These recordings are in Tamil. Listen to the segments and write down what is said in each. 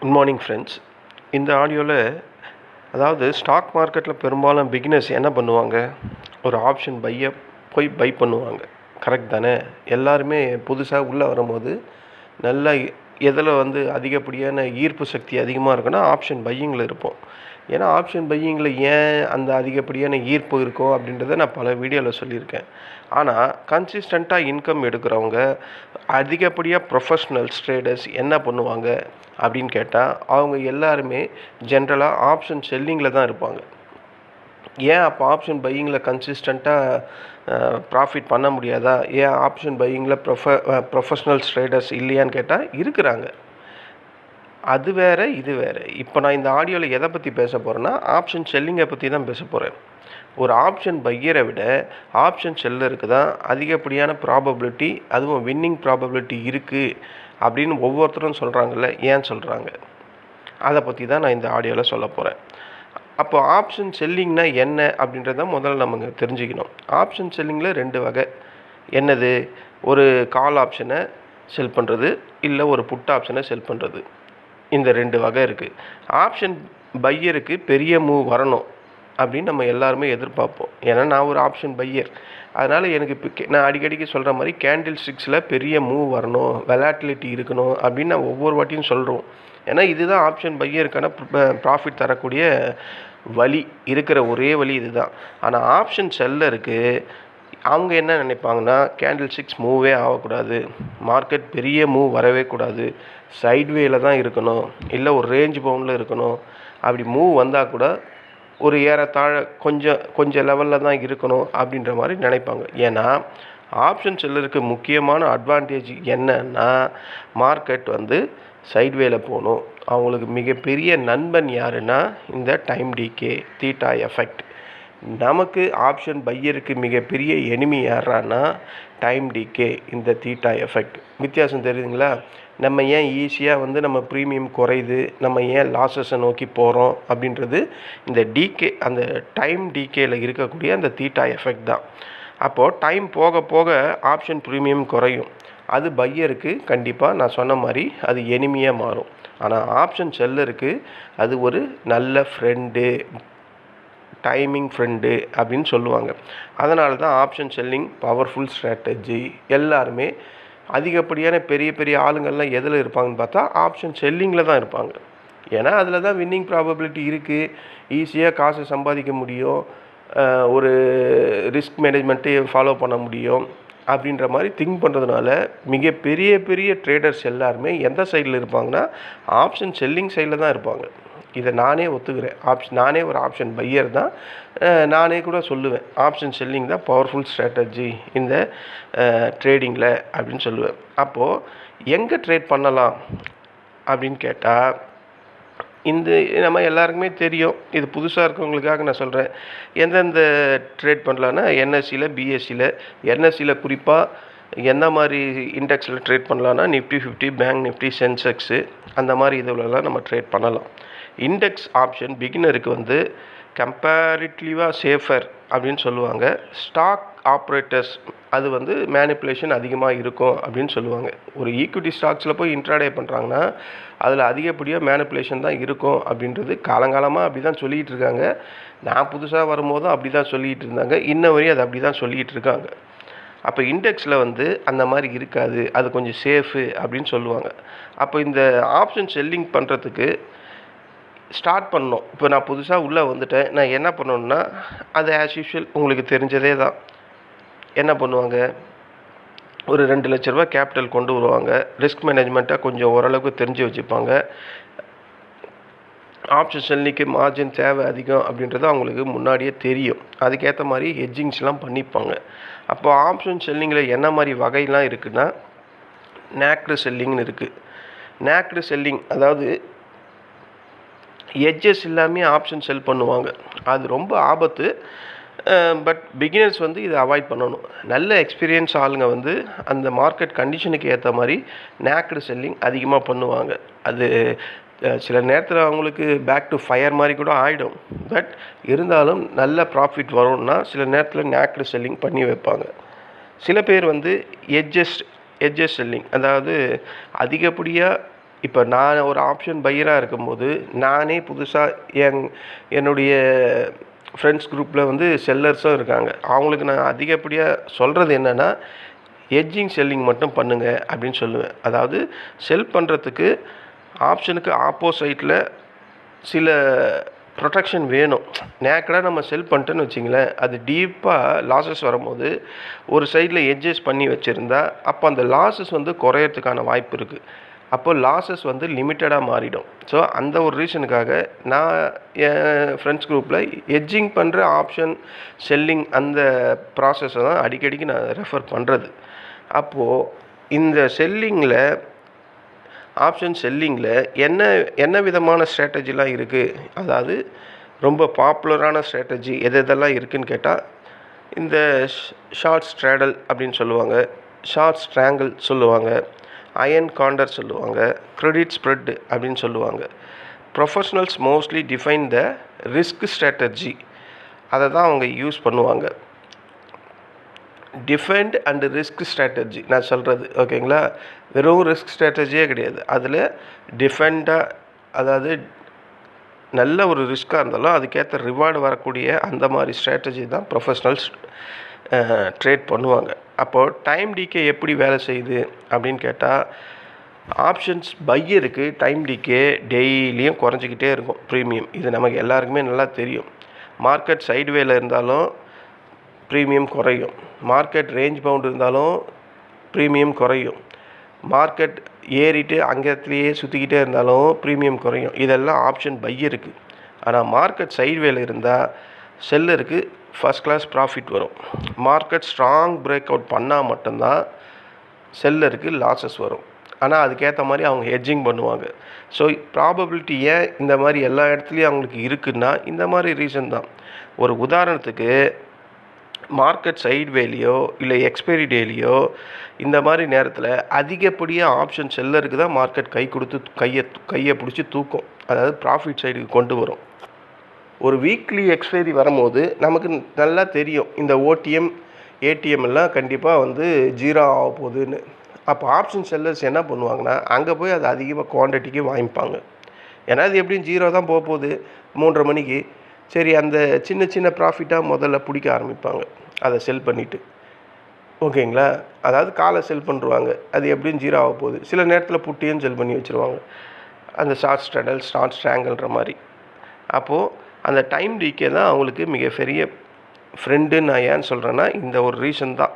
Good morning friends. இந்த ஆடியோவில் அதாவது ஸ்டாக் மார்க்கெட்டில் பெரும்பாலும் பிகினர்ஸ் என்ன பண்ணுவாங்க, ஒரு ஆப்ஷன் பையை போய் பை பண்ணுவாங்க. கரெக்ட் தானே? எல்லாருமே புதுசாக உள்ளே வரும்போது நல்லா எதில் அதிகப்படியான ஈர்ப்பு சக்தி அதிகமாக இருக்குன்னா ஆப்ஷன் பையிங்கில் இருப்போம். ஏன்னா ஆப்ஷன் பையிங்கில் ஏன் அந்த அதிகப்படியான ஈர்ப்பு இருக்கும் அப்படின்றத நான் பல வீடியோவில் சொல்லியிருக்கேன். ஆனால் கன்சிஸ்டண்ட்டாக இன்கம் எடுக்கிறவங்க அதிகப்படியாக ப்ரொஃபஷ்னல்ஸ் ட்ரேடர்ஸ் என்ன பண்ணுவாங்க அப்படின்னு கேட்டால், அவங்க எல்லாருமே ஜென்ரலாக ஆப்ஷன் செல்லிங்கில் தான் இருப்பாங்க. ஏன் அப்போ ஆப்ஷன் பையிங்கில் கன்சிஸ்டண்ட்டாக ப்ராஃபிட் பண்ண முடியாதா? ஏன் ஆப்ஷன் பையிங்கில் ப்ரொஃபஷ்னல்ஸ் ட்ரேடர்ஸ் இல்லையான்னு கேட்டால் இருக்கிறாங்க. அது வேறு, இது வேறு. இப்போ நான் இந்த ஆடியோவில் எதை பற்றி பேச போகிறேன்னா, ஆப்ஷன் செல்லிங்கை பற்றி தான் பேச போகிறேன். ஒரு ஆப்ஷன் பையரை விட ஆப்ஷன் செல்லருக்கு தான் அதிகப்படியான ப்ராபபிலிட்டி, அதுவும் வின்னிங் ப்ராபபிலிட்டி இருக்குது அப்படின்னு ஒவ்வொருத்தரும் சொல்கிறாங்கல்ல. ஏன் சொல்கிறாங்க? அதை பற்றி தான் நான் இந்த ஆடியோவில் சொல்ல போகிறேன். அப்போ ஆப்ஷன் செல்லிங்னா என்ன அப்படின்றத முதல்ல நம்ம தெரிஞ்சுக்கணும். ஆப்ஷன் செல்லிங்கில் 2 வகை. என்னது? ஒரு கால் ஆப்ஷனை செல் பண்ணுறது, இல்லை ஒரு புட் ஆப்ஷனை செல் பண்ணுறது. இந்த 2 வகை இருக்குது. ஆப்ஷன் பையருக்கு பெரிய மூவ் வரணும் அப்படின்னு நம்ம எல்லாருமே எதிர்பார்ப்போம். ஏன்னா நான் ஒரு ஆப்ஷன் பையர். அதனால் எனக்கு இப்போ நான் அடிக்கடிக்கு சொல்கிற மாதிரி கேண்டில் ஸ்டிக்ஸில் பெரிய மூவ் வரணும், வெலாட்டிலிட்டி இருக்கணும் அப்படின்னு நான் ஒவ்வொரு வாட்டியும் சொல்கிறோம். ஏன்னா இதுதான் ஆப்ஷன் பையருக்கான ப்ராஃபிட் தரக்கூடிய வழி, இருக்கிற ஒரே வழி இதுதான். ஆனால் ஆப்ஷன் செல்லருக்கு அவங்க என்ன நினைப்பாங்கன்னா, கேண்டில் ஸ்டிக்ஸ் மூவே ஆகக்கூடாது, மார்க்கெட் பெரிய மூவ் வரவே கூடாது, சைட்வேயில் தான் இருக்கணும், இல்லை ஒரு ரேஞ்ச் பவுண்டில் இருக்கணும். அப்படி மூவ் வந்தால் கூட ஒரு ஏறத்தாழ கொஞ்சம் லெவலில் தான் இருக்கணும் அப்படின்ற மாதிரி நினைப்பாங்க. ஏன்னா ஆப்ஷன் செல்லருக்கு முக்கியமான அட்வான்டேஜ் என்னன்னா, மார்க்கெட் சைட்வேயில் போகணும். அவங்களுக்கு மிகப்பெரிய நண்பன் யாருன்னா இந்த டைம் டிகே, தீட்டா எஃபெக்ட். நமக்கு ஆப்ஷன் பையருக்கு மிகப்பெரிய எனிமி யாரான்னா டைம் டிகே, இந்த தீட்டா எஃபெக்ட். வித்தியாசம் தெரியுதுங்களா? நம்ம ஏன் ஈஸியாக நம்ம ப்ரீமியம் குறையுது, நம்ம ஏன் லாஸஸை நோக்கி போகிறோம் அப்படின்றது இந்த டிகே, அந்த டைம் டிகேயில் இருக்கக்கூடிய அந்த தீட்டா எஃபெக்ட் தான். அப்போது டைம் போக போக ஆப்ஷன் ப்ரீமியம் குறையும். அது பையருக்கு கண்டிப்பாக நான் சொன்ன மாதிரி அது எனிமியாக மாறும். ஆனால் ஆப்ஷன் செல்லருக்கு அது ஒரு நல்ல ஃப்ரெண்டு, டைமிங் ஃப்ரெண்டு அப்படின்னு சொல்லுவாங்க. அதனால தான் ஆப்ஷன் செல்லிங் பவர்ஃபுல் ஸ்ட்ராட்டஜி. எல்லாருமே அதிகப்படியான பெரிய பெரிய ஆளுங்கள்லாம் எதில் இருப்பாங்கன்னு பார்த்தா ஆப்ஷன் செல்லிங்கில் தான் இருப்பாங்க. ஏன்னா அதில் தான் வின்னிங் ப்ராபபிலிட்டி இருக்குது, ஈஸியாக காசு சம்பாதிக்க முடியும், ஒரு ரிஸ்க் மேனேஜ்மெண்ட்டையும் ஃபாலோ பண்ண முடியும் அப்படின்ற மாதிரி திங்க் பண்ணுறதுனால மிகப்பெரிய பெரிய ட்ரேடர்ஸ் எல்லாருமே எந்த சைடில் இருப்பாங்கன்னா ஆப்ஷன் செல்லிங் சைடில் தான் இருப்பாங்க. இதை நானே ஒத்துக்கிறேன். நானே ஒரு ஆப்ஷன் பையர் தான். நானே கூட சொல்லுவேன், ஆப்ஷன் செல்லிங் தான் பவர்ஃபுல் ஸ்ட்ராட்டஜி இந்த ட்ரேடிங்கில் அப்படின்னு சொல்லுவேன். அப்போது எங்கே ட்ரேட் பண்ணலாம் அப்படின்னு கேட்டால், இந்த நம்ம எல்லாருக்குமே தெரியும். இது புதுசாக இருக்கவங்களுக்காக நான் சொல்கிறேன். எந்தெந்த ட்ரேட் பண்ணலான்னா என்எஸ்சியில், பிஎஸ்சியில். என்எஸ்சியில் குறிப்பாக என்ன மாதிரி இண்டெக்ஸில் ட்ரேட் பண்ணலான்னா நிஃப்டி 50, பேங்க் நிஃப்டி, சென்செக்ஸு, அந்த மாதிரி இதுலலாம் நம்ம ட்ரேட் பண்ணலாம். இண்டெக்ஸ் ஆப்ஷன் பிகினருக்கு கம்பேரிட்டிவாக சேஃபர் அப்படின்னு சொல்லுவாங்க. ஸ்டாக் ஆப்ரேட்டர்ஸ் அது மேனிப்புலேஷன் அதிகமாக இருக்கும் அப்படின்னு சொல்லுவாங்க. ஒரு ஈக்விட்டி ஸ்டாக்ஸில் போய் இன்ட்ராடே பண்ணுறாங்கன்னா அதில் அதிகப்படியாக மேனிப்புலேஷன் தான் இருக்கும் அப்படின்றது காலங்காலமாக அப்படி தான் சொல்லிகிட்டு இருக்காங்க. நான் புதுசாக வரும்போதும் அப்படி தான் சொல்லிகிட்டு இருந்தாங்க. இன்ன வரையும் அது அப்படி தான் சொல்லிகிட்டு இருக்காங்க. அப்போ இண்டெக்ஸில் அந்த மாதிரி இருக்காது, அது கொஞ்சம் சேஃபு அப்படின்னு சொல்லுவாங்க. அப்போ இந்த ஆப்ஷன் செல்லிங் பண்ணுறதுக்கு ஸ்டார்ட் பண்ணோம். இப்போ நான் புதுசாக உள்ளே வந்துட்டேன். நான் என்ன பண்ணணுன்னா, அது ஆஸ் யூஷுவல் உங்களுக்கு தெரிஞ்சதே தான். என்ன பண்ணுவாங்க, ஒரு 2 லட்ச ரூபா கேபிட்டல் கொண்டு வருவாங்க. ரிஸ்க் மேனேஜ்மெண்ட்டாக கொஞ்சம் ஓரளவுக்கு தெரிஞ்சு வச்சுப்பாங்க. ஆப்ஷன் செல்லிங்க்கு மார்ஜின் தேவை அதிகம் அப்படின்றது அவங்களுக்கு முன்னாடியே தெரியும். அதுக்கேற்ற மாதிரி ஹெட்ஜிங்ஸ்லாம் பண்ணிப்பாங்க. அப்போ ஆப்ஷன் செல்லிங்கில் என்ன மாதிரி வகைலாம் இருக்குன்னா, நேக்டு செல்லிங்னு இருக்குது. நேக்டு செல்லிங் அதாவது எட்ஜஸ் எல்லாமே ஆப்ஷன் செல் பண்ணுவாங்க. அது ரொம்ப ஆபத்து. பட் பிகினர்ஸ் இதை அவாய்ட் பண்ணணும். நல்ல எக்ஸ்பீரியன்ஸ் ஆளுங்க அந்த மார்க்கெட் கண்டிஷனுக்கு ஏற்ற மாதிரி நேக்டு செல்லிங் அதிகமாக பண்ணுவாங்க. அது சில நேரத்தில் அவங்களுக்கு பேக் டு ஃபயர் மாதிரி கூட ஆகிடும். பட் இருந்தாலும் நல்ல ப்ராஃபிட் வரும்னா சில நேரத்தில் நேக்டு செல்லிங் பண்ணி வைப்பாங்க. சில பேர் எட்ஜஸ் செல்லிங், அதாவது அதிகப்படியாக இப்போ நான் ஒரு ஆப்ஷன் பையராக இருக்கும்போது நானே புதுசாக என்னுடைய ஃப்ரெண்ட்ஸ் குரூப்பில் வந்து செல்லர்ஸும் இருக்காங்க. அவங்களுக்கு நான் அதிகப்படியாக சொல்கிறது என்னென்னா, ஹெட்ஜிங் செல்லிங் மட்டும் பண்ணுங்கள் அப்படின்னு சொல்லுவேன். அதாவது செல் பண்ணுறதுக்கு ஆப்ஷனுக்கு ஆப்போசைட்டில் சில ப்ரொடெக்ஷன் வேணும். நேக்கடாக நம்ம செல் பண்ணிட்டோன்னு வச்சிங்களேன், அது டீப்பாக லாஸஸ் வரும்போது ஒரு சைடில் எட்ஜஸ் பண்ணி வச்சுருந்தா அப்போ அந்த லாஸஸ் வந்து குறையறதுக்கான வாய்ப்பு இருக்குது. அப்போ லாஸஸ் வந்து லிமிட்டடாக மாறிடும். ஸோ அந்த ஒரு ரீசனுக்காக நான் என் ஃப்ரெண்ட்ஸ் குரூப்பில் எட்ஜிங் பண்ணுற ஆப்ஷன் செல்லிங் அந்த ப்ராசஸை தான் அடிக்கடிக்கு நான் ரெஃபர் பண்ணுறது. அப்போது இந்த செல்லிங்கில் ஆப்ஷன் செல்லிங்கில் என்ன விதமான ஸ்ட்ராட்டஜிலாம் இருக்குது, அதாவது ரொம்ப பாப்புலரான ஸ்ட்ராட்டஜி எதெல்லாம் இருக்குதுன்னு கேட்டால், இந்த ஷார்ட் ஸ்ட்ராடல் அப்படின்னு சொல்லுவாங்க, ஷார்ட் ஸ்ட்ராங்கிள் சொல்லுவாங்க, அயன் காண்டர் சொல்லுவாங்க, கிரெடிட் ஸ்ப்ரெட் அப்படின்னு சொல்லுவாங்க. Professionals mostly define the risk strategy, அதை தான் அவங்க யூஸ் பண்ணுவாங்க. டிஃபெண்ட் அண்ட் ரிஸ்க் ஸ்ட்ராட்டஜி நான் சொல்கிறது ஓகேங்களா. வெறும் ரிஸ்க் ஸ்ட்ராட்டஜியே கிடையாது, அதில் டிஃபெண்டாக, அதாவது நல்ல ஒரு ரிஸ்க்காக இருந்தாலும் அதுக்கேற்ற ரிவார்டு வரக்கூடிய அந்த மாதிரி ஸ்ட்ராட்டஜி தான் ப்ரொஃபஷ்னல்ஸ் ட்ரேட் பண்ணுவாங்க. அப்போது டைம் டிகே எப்படி வேலை செய்யுது அப்படின்னு கேட்டால், ஆப்ஷன்ஸ் பையருக்கு டைம் டிகே டெய்லியும் குறைஞ்சிக்கிட்டே இருக்கும் ப்ரீமியம். இது நமக்கு எல்லாருக்குமே நல்லா தெரியும். மார்க்கெட் சைட்வேல இருந்தாலும் ப்ரீமியம் குறையும், மார்க்கெட் ரேஞ்ச் பவுண்ட் இருந்தாலும் ப்ரீமியம் குறையும், மார்க்கெட் ஏறிட்டு அங்கேத்துலேயே சுற்றிக்கிட்டே இருந்தாலும் ப்ரீமியம் குறையும். இதெல்லாம் ஆப்ஷன் பையருக்கு. ஆனால் மார்க்கெட் சைட்வேல இருந்தால் செல்லருக்கு ஃபஸ்ட் கிளாஸ் ப்ராஃபிட் வரும். மார்க்கெட் ஸ்ட்ராங் பிரேக் அவுட் பண்ணால் மட்டும்தான் செல்லருக்கு லாஸஸ் வரும். ஆனால் அதுக்கேற்ற மாதிரி அவங்க ஹெட்ஜிங் பண்ணுவாங்க. ஸோ ப்ராபபிலிட்டி ஏன் இந்த மாதிரி எல்லா இடத்துலையும் அவங்களுக்கு இருக்குன்னா இந்த மாதிரி ரீசன் தான். ஒரு உதாரணத்துக்கு மார்க்கெட் சைட்வேலையோ இல்லை எக்ஸ்பைரி டேலையோ இந்த மாதிரி நேரத்தில் அதிகப்படியாக ஆப்ஷன் செல்லருக்கு தான் மார்க்கெட் கை கொடுத்து கையை பிடிச்சி தூக்கும், அதாவது ப்ராஃபிட் சைடுக்கு கொண்டு வரும். ஒரு வீக்லி எக்ஸ்பைரி வரும்போது நமக்கு நல்லா தெரியும் இந்த ஓடிஎம் ஏடிஎம் எல்லாம் கண்டிப்பாக வந்து ஜீரோ ஆக போகுதுன்னு. அப்போ ஆப்ஷன் செல்லர்ஸ் என்ன பண்ணுவாங்கன்னா அங்கே போய் அது அதிகமாக குவான்டிட்டிக்கு வாங்கிப்பாங்க. ஏன்னா அது எப்படியும் ஜீரோ தான் போக போகுது 3:30 மணிக்கு. சரி, அந்த சின்ன சின்ன ப்ராஃபிட்டாக முதல்ல பிடிக்க ஆரம்பிப்பாங்க, அதை செல் பண்ணிவிட்டு ஓகேங்களா. அதாவது காலை செல் பண்ணுவாங்க, அது எப்படியும் ஜீரோ ஆக போகுது. சில நேரத்தில் புட்டியும் செல் பண்ணி வச்சுருவாங்க, அந்த ஷார்ட் ஸ்ட்ராடல் ஷார்ட் ஸ்ட்ராங்கிள்ன்ற மாதிரி. அப்போது அந்த டைம் டிகே தான் அவங்களுக்கு மிகப்பெரிய ஃப்ரெண்டுன்னு நான் ஏன்னு சொல்கிறேன்னா இந்த ஒரு ரீசன் தான்.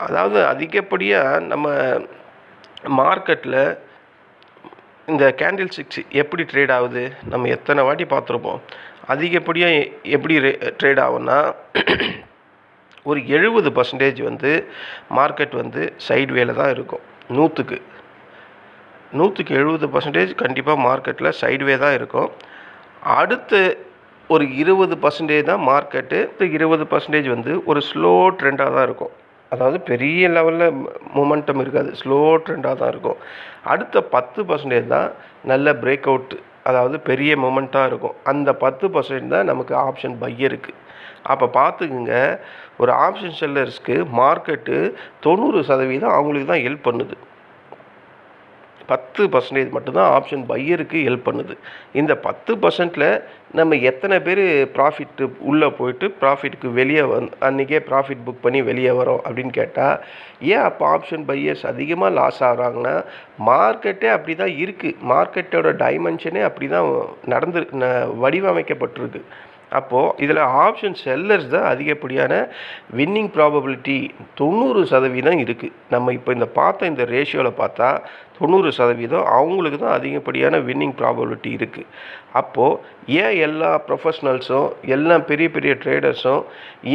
அதாவது அதிகப்படியாக நம்ம மார்க்கெட்டில் இந்த கேண்டில் ஸ்டிக்ஸ் எப்படி ட்ரேட் ஆகுது நம்ம எத்தனை வாட்டி பார்த்துருப்போம். அதிகப்படியாக எப்படி ட்ரேட் ஆகும்னா ஒரு 70% வந்து மார்க்கெட் வந்து சைட்வேல தான் இருக்கும். 100க்கு 70% கண்டிப்பாக மார்க்கெட்டில் சைட்வே தான் இருக்கும். அடுத்து ஒரு 20% தான் மார்க்கெட்டு, 20% வந்து ஒரு ஸ்லோ ட்ரெண்டாக தான் இருக்கும். அதாவது பெரிய லெவலில் மொமெண்டம் இருக்காது, ஸ்லோ ட்ரெண்டாக தான் இருக்கும். அடுத்த 10% தான் நல்ல பிரேக் அவுட், அதாவது பெரிய மொமெண்ட்டாக இருக்கும். அந்த 10% தான் நமக்கு ஆப்ஷன் பையருக்கு. அப்போ பார்த்துக்குங்க, ஒரு ஆப்ஷன் செல்லர்ஸ்க்கு மார்க்கெட்டு 90% அவங்களுக்கு தான் ஹெல்ப் பண்ணுது. 10% மட்டும்தான் ஆப்ஷன் பையருக்கு ஹெல்ப் பண்ணுது. இந்த 10%ல் நம்ம எத்தனை பேர் ப்ராஃபிட்டு உள்ளே போயிட்டு ப்ராஃபிட்டுக்கு வெளியே அன்றைக்கே ப்ராஃபிட் புக் பண்ணி வெளியே வரோம் அப்படின்னு கேட்டால், ஏன் அப்போ ஆப்ஷன் பையர்ஸ் அதிகமாக லாஸ் ஆகிறாங்கன்னா மார்க்கெட்டே அப்படி தான் இருக்குது. மார்க்கெட்டோட டைமென்ஷனே அப்படி தான் வடிவமைக்கப்பட்டிருக்கு. அப்போது இதில் ஆப்ஷன் செல்லர்ஸ் தான் அதிகப்படியான வின்னிங் ப்ராபபிலிட்டி 90% இருக்குது. நம்ம இப்போ இந்த பார்த்த இந்த ரேஷியோவில் பார்த்தா 90% அவங்களுக்கு தான் அதிகப்படியான வின்னிங் ப்ராபபிலிட்டி இருக்குது. அப்போது ஏன் எல்லா ப்ரொஃபஷ்னல்ஸும் எல்லா பெரிய பெரிய ட்ரேடர்ஸும்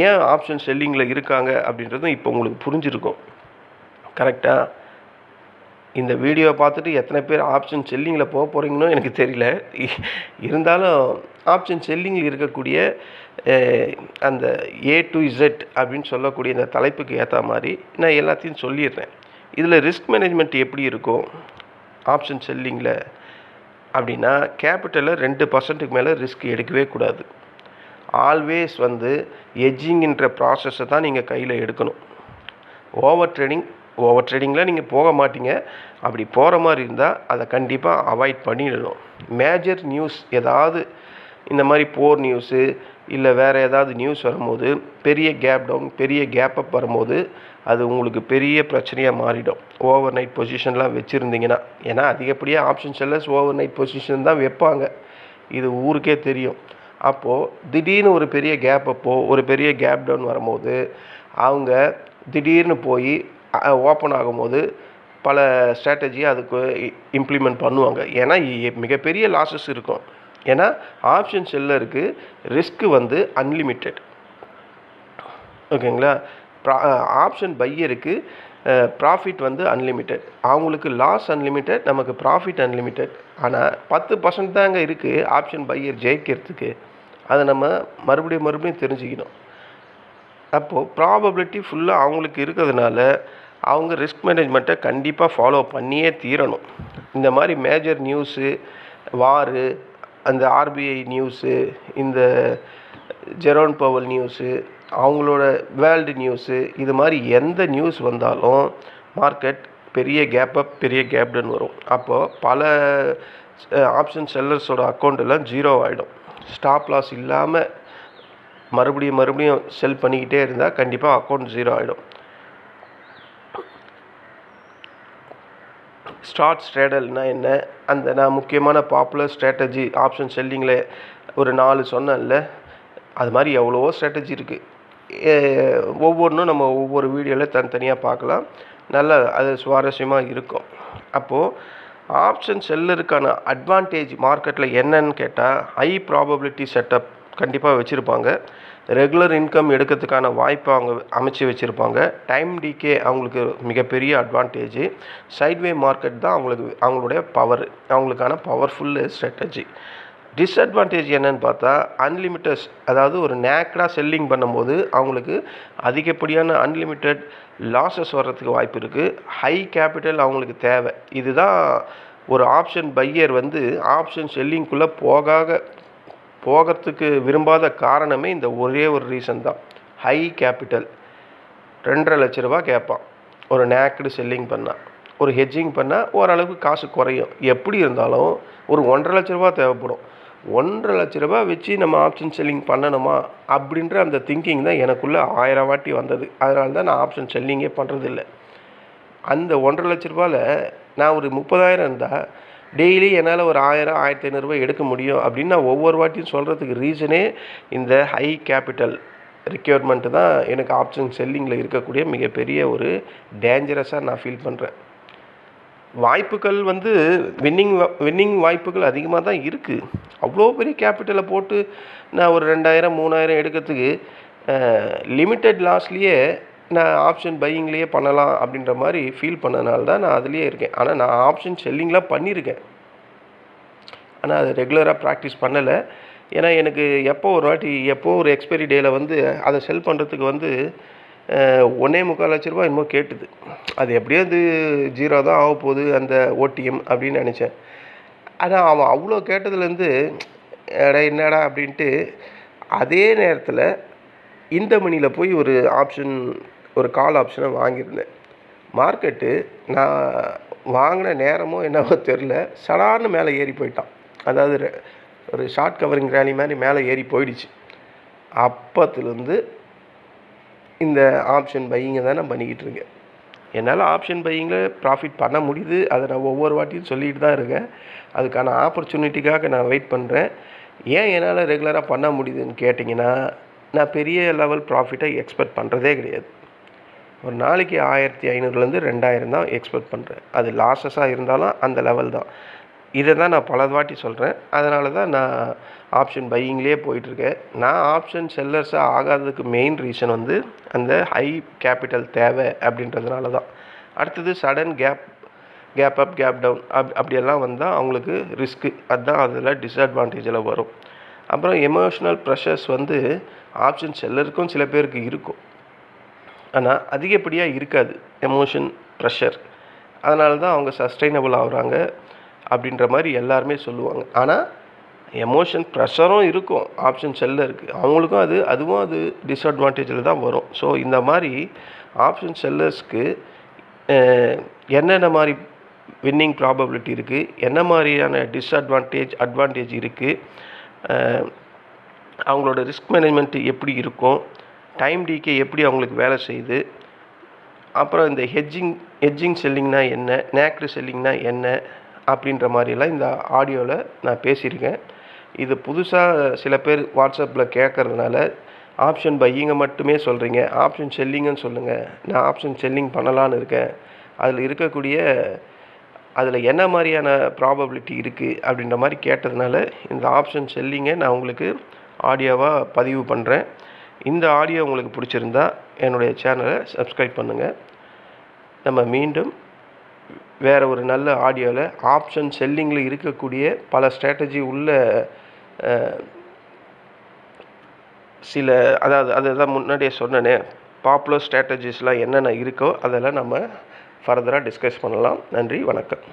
ஏன் ஆப்ஷன் செல்லிங்கில் இருக்காங்க அப்படின்றதும் இப்போ உங்களுக்கு புரிஞ்சிருக்கும். கரெக்டாக? இந்த வீடியோவை பார்த்துட்டு எத்தனை பேர் ஆப்ஷன் செல்லிங்கில் போக போகிறீங்கன்னு எனக்கு தெரியல. இருந்தாலும் ஆப்ஷன் செல்லிங்கில் இருக்கக்கூடிய அந்த A to Z அப்படின்னு சொல்லக்கூடிய இந்த தலைப்புக்கு ஏற்ற மாதிரி நான் எல்லாத்தையும் சொல்லிடுறேன். இதில் ரிஸ்க் மேனேஜ்மெண்ட் எப்படி இருக்கும் ஆப்ஷன் செல்லிங்கில் அப்படின்னா, கேபிட்டலில் 2%க்கு மேலே ரிஸ்க் எடுக்கவே கூடாது. ஆல்வேஸ் வந்து ஹெட்ஜிங்கிற ப்ராசஸை தான் நீங்கள் கையில் எடுக்கணும். ஓவர் ட்ரேடிங் ஓவர் ட்ரேடிங்கில் நீங்கள் போக மாட்டீங்க. அப்படி போகிற மாதிரி இருந்தால் அதை கண்டிப்பாக அவாய்ட் பண்ணிடணும். மேஜர் நியூஸ் ஏதாவது இந்த மாதிரி போர் நியூஸு இல்லை வேறு ஏதாவது நியூஸ் வரும்போது பெரிய கேப் டவுன் பெரிய கேப் அப் வரும்போது அது உங்களுக்கு பெரிய பிரச்சனையாக மாறிடும். ஓவர் நைட் பொசிஷன்லாம் வச்சுருந்தீங்கன்னா, ஏன்னா அதிகப்படியாக option sellers over night position தான் வைப்பாங்க, இது ஊருக்கே தெரியும். அப்போது திடீர்னு ஒரு பெரிய கேப் அப்போ ஒரு பெரிய கேப் டவுன் வரும்போது அவங்க திடீர்னு போய் ஓப்பன் ஆகும்போது பல ஸ்ட்ராட்டஜியை அதுக்கு இம்ப்ளிமெண்ட் பண்ணுவாங்க. ஏன்னா மிகப்பெரிய லாஸஸ் இருக்கும். ஏன்னா ஆப்ஷன் செல்லருக்கு ரிஸ்க்கு வந்து அன்லிமிட்டெட், ஓகேங்களா. ஆப்ஷன் பையருக்கு ப்ராஃபிட் வந்து அன்லிமிட்டெட். அவங்களுக்கு லாஸ் அன்லிமிட்டெட், நமக்கு ப்ராஃபிட் அன்லிமிட்டெட். ஆனால் 10% தாங்க இருக்குது ஆப்ஷன் பையர் ஜெயிக்கிறதுக்கு. அதை நம்ம மறுபடியும் தெரிஞ்சுக்கணும். அப்போது ப்ராபபிலிட்டி ஃபுல்லாக அவங்களுக்கு இருக்கிறதுனால அவங்க ரிஸ்க் மேனேஜ்மெண்ட்டை கண்டிப்பாக ஃபாலோ பண்ணியே தீரணும். இந்த மாதிரி மேஜர் நியூஸு, வாரு, அந்த ஆர்பிஐ நியூஸு, இந்த ஜெரோன் பவல் நியூஸு, அவங்களோட வேர்ல்டு நியூஸு, இது மாதிரி எந்த நியூஸ் வந்தாலும் மார்க்கெட் பெரிய கேப் அப் பெரிய கேப் டவுன் வரும். அப்போது பல ஆப்ஷன் செல்லர்ஸோட அக்கௌண்ட்டெல்லாம் ஜீரோ ஆகிடும். ஸ்டாப் லாஸ் இல்லாமல் மறுபடியும் செல் பண்ணிக்கிட்டே இருந்தால் கண்டிப்பாக அக்கௌண்ட் ஜீரோ ஆகிடும். ஸ்டார்ட் ஸ்ட்ராடல்னால் என்ன, அந்த நான் முக்கியமான பாப்புலர் ஸ்ட்ராட்டஜி ஆப்ஷன் செல்லிங்கில் ஒரு 4 சொன்னேன்ல, அது மாதிரி எவ்வளவோ ஸ்ட்ராட்டஜி இருக்குது. ஒவ்வொன்றும் நம்ம ஒவ்வொரு வீடியோவில் தனித்தனியாக பார்க்கலாம். நல்ல அது சுவாரஸ்யமாக இருக்கும். அப்போது ஆப்ஷன் செல்லருக்கான அட்வான்டேஜ் மார்க்கெட்டில் என்னன்னு கேட்டால், ஹை ப்ராபபிலிட்டி செட்டப் கண்டிப்பாக வச்சுருப்பாங்க. ரெகுலர் இன்கம் எடுக்கிறதுக்கான வாய்ப்பை அவங்க அமைச்சு வச்சுருப்பாங்க. டைம் டிகே அவங்களுக்கு மிகப்பெரிய அட்வான்டேஜு. சைட்வே மார்க்கெட் தான் அவங்களுடைய பவர், அவங்களுக்கான பவர்ஃபுல் ஸ்ட்ராட்டஜி. டிஸ்அட்வான்டேஜ் என்னன்னு பார்த்தா அன்லிமிட்டஸ், அதாவது ஒரு நேக்கடாக செல்லிங் பண்ணும்போது அவங்களுக்கு அதிகப்படியான அன்லிமிட்டெட் லாஸஸ் வர்றதுக்கு வாய்ப்பு இருக்குது. ஹை கேபிட்டல் அவங்களுக்கு தேவை. இதுதான் ஒரு ஆப்ஷன் பையர் வந்து ஆப்ஷன் செல்லிங்குள்ளே போகிறதுக்கு விரும்பாத காரணமே இந்த ஒரே ஒரு ரீசன் தான். ஹை கேபிட்டல் 2.5 லட்ச ரூபா கேட்பான் ஒரு நேக்கடு செல்லிங் பண்ணால். ஒரு ஹெட்ஜிங் பண்ணால் ஓரளவுக்கு காசு குறையும். எப்படி இருந்தாலும் ஒரு 1.5 லட்ச ரூபா தேவைப்படும். 1.5 லட்ச ரூபா வச்சு நம்ம ஆப்ஷன் செல்லிங் பண்ணணுமா அப்படின்ற அந்த திங்கிங் தான் எனக்குள்ளே 1000 வாட்டி வந்தது. அதனால தான் நான் ஆப்ஷன் செல்லிங்கே பண்ணுறதில்ல. அந்த 1.5 லட்ச ரூபாவில் நான் ஒரு 30,000 இருந்தால் டெய்லி என்னால் ஒரு 1000 1500 ரூபாய் எடுக்க முடியும் அப்படின்னு நான் ஒவ்வொரு வாட்டியும் சொல்கிறதுக்கு ரீசனே இந்த ஹை கேபிட்டல் ரிக்யர்மெண்ட்டு தான் எனக்கு ஆப்ஷன் செல்லிங்கில் இருக்கக்கூடிய மிகப்பெரிய ஒரு டேஞ்சரஸாக நான் ஃபீல் பண்ணுறேன். வாய்ப்புகள் வந்து வின்னிங் வாய்ப்புகள் அதிகமாக தான் இருக்குது. அவ்வளோ பெரிய கேபிட்டலை போட்டு நான் ஒரு 2000 3000 எடுக்கிறதுக்கு லிமிட்டட் லாஸ்லேயே நான் ஆப்ஷன் பையிங்லேயே பண்ணலாம் அப்படின்ற மாதிரி ஃபீல் பண்ணதுனால தான் நான் அதுலேயே இருக்கேன். ஆனால் நான் ஆப்ஷன் செல்லிங்லாம் பண்ணியிருக்கேன், ஆனால் அது ரெகுலராக ப்ராக்டிஸ் பண்ணலை. ஏன்னா எனக்கு எப்போ ஒரு எக்ஸ்பைரி டேயில் வந்து அதை செல் பண்ணுறதுக்கு வந்து 1.25 லட்ச ரூபா என்னமோ கேட்டுது. அது எப்படியோ அது 0 தான் ஆக போகுது அந்த ஓடிஎம் அப்படின்னு நினச்சேன். ஆனால் அவன் அவ்வளோ கேட்டதுலேருந்து என்னடா அப்படின்ட்டு அதே நேரத்தில் இந்த மணியில் போய் ஒரு கால் ஆப்ஷனை வாங்கியிருந்தேன். மார்க்கெட்டு நான் வாங்கின நேரமோ என்னவோ தெரில, சடார்னு மேலே ஏறி போயிட்டான். அதாவது ஒரு ஷார்ட் கவரிங் ரேலி மாதிரி மேலே ஏறி போயிடுச்சு. அப்பத்துலேருந்து இந்த ஆப்ஷன் பையிங்கை தான் நான் பண்ணிக்கிட்டு இருக்கேன். என்னால் ஆப்ஷன் பையிங்கில் ப்ராஃபிட் பண்ண முடியுது. அதை நான் ஒவ்வொரு வாட்டியும் சொல்லிட்டு தான் இருக்கேன். அதுக்கான ஆப்பர்ச்சுனிட்டிக்காக நான் வெயிட் பண்ணுறேன். ஏன் என்னால் ரெகுலராக பண்ண முடியுதுன்னு கேட்டிங்கன்னா, நான் பெரிய லெவல் ப்ராஃபிட்டை எக்ஸ்பெக்ட் பண்ணுறதே கிடையாது. ஒரு நாளைக்கு 1500லேருந்து 2000 தான் எக்ஸ்பெக்ட் பண்ணுறேன். அது லாஸஸாக இருந்தாலும் அந்த லெவல் தான். இதை தான் நான் பல வாட்டி சொல்கிறேன். அதனால தான் நான் ஆப்ஷன் பையிங்லேயே போயிட்டுருக்கேன். நான் ஆப்ஷன் செல்லர்ஸாக ஆகாததுக்கு மெயின் ரீசன் வந்து அந்த ஹை கேபிட்டல் தேவை அப்படின்றதுனால தான். அடுத்தது sudden gap up gap down அப்படியெல்லாம் வந்தால் அவங்களுக்கு ரிஸ்க்கு, அதுதான் அதில் டிஸ்அட்வான்டேஜில் வரும். அப்புறம் எமோஷ்னல் ப்ரெஷர்ஸ் வந்து ஆப்ஷன் செல்லருக்கும் சில பேருக்கு இருக்கும், ஆனால் அதிகப்படியாக இருக்காது எமோஷன் ப்ரெஷர். அதனால தான் அவங்க சஸ்டைனபிள் ஆகுறாங்க அப்படின்ற மாதிரி எல்லாருமே சொல்லுவாங்க. ஆனால் எமோஷன் ப்ரெஷரும் இருக்கும் ஆப்ஷன் செல்லருக்கு, அவங்களுக்கும் அதுவும் டிஸ்அட்வான்டேஜில் தான் வரும். ஸோ இந்த மாதிரி ஆப்ஷன் செல்லர்ஸ்க்கு என்னென்ன மாதிரி வின்னிங் ப்ராபபிலிட்டி இருக்குது, என்ன மாதிரியான அட்வான்டேஜ் இருக்குது, அவங்களோட ரிஸ்க் மேனேஜ்மெண்ட் எப்படி இருக்கும், டைம் டிகே எப்படி அவங்களுக்கு வேலை செய்யுது, அப்புறம் இந்த ஹெட்ஜிங் செல்லிங்னா என்ன, நேக்டு செல்லிங்னா என்ன அப்படின்ற மாதிரிலாம் இந்த ஆடியோவில் நான் பேசியிருக்கேன். இது புதுசாக சில பேர் வாட்ஸ்அப்பில் கேட்குறதுனால ஆப்ஷன் பையிங்கை மட்டுமே சொல்கிறீங்க, ஆப்ஷன் செல்லிங்கன்னு சொல்லுங்கள், நான் ஆப்ஷன் செல்லிங் பண்ணலான்னு இருக்கேன், அதில் என்ன மாதிரியான ப்ராபபிலிட்டி இருக்குது அப்படின்ற மாதிரி கேட்டதுனால இந்த ஆப்ஷன் செல்லிங்கை நான் உங்களுக்கு ஆடியோவாக பதிவு பண்ணுறேன். இந்த ஆடியோ உங்களுக்கு பிடிச்சிருந்தா என்னுடைய சேனலை சப்ஸ்கிரைப் பண்ணுங்கள். நம்ம மீண்டும் வேறு ஒரு நல்ல ஆடியோவில் ஆப்ஷன் செல்லிங்கில் இருக்கக்கூடிய பல ஸ்ட்ராட்டஜி உள்ள அதுதான் முன்னாடியே சொன்னேனே, பாப்புலர் ஸ்ட்ராட்டஜிஸ்லாம் என்னென்ன இருக்கோ அதெல்லாம் நம்ம ஃபர்தராக டிஸ்கஸ் பண்ணலாம். நன்றி, வணக்கம்.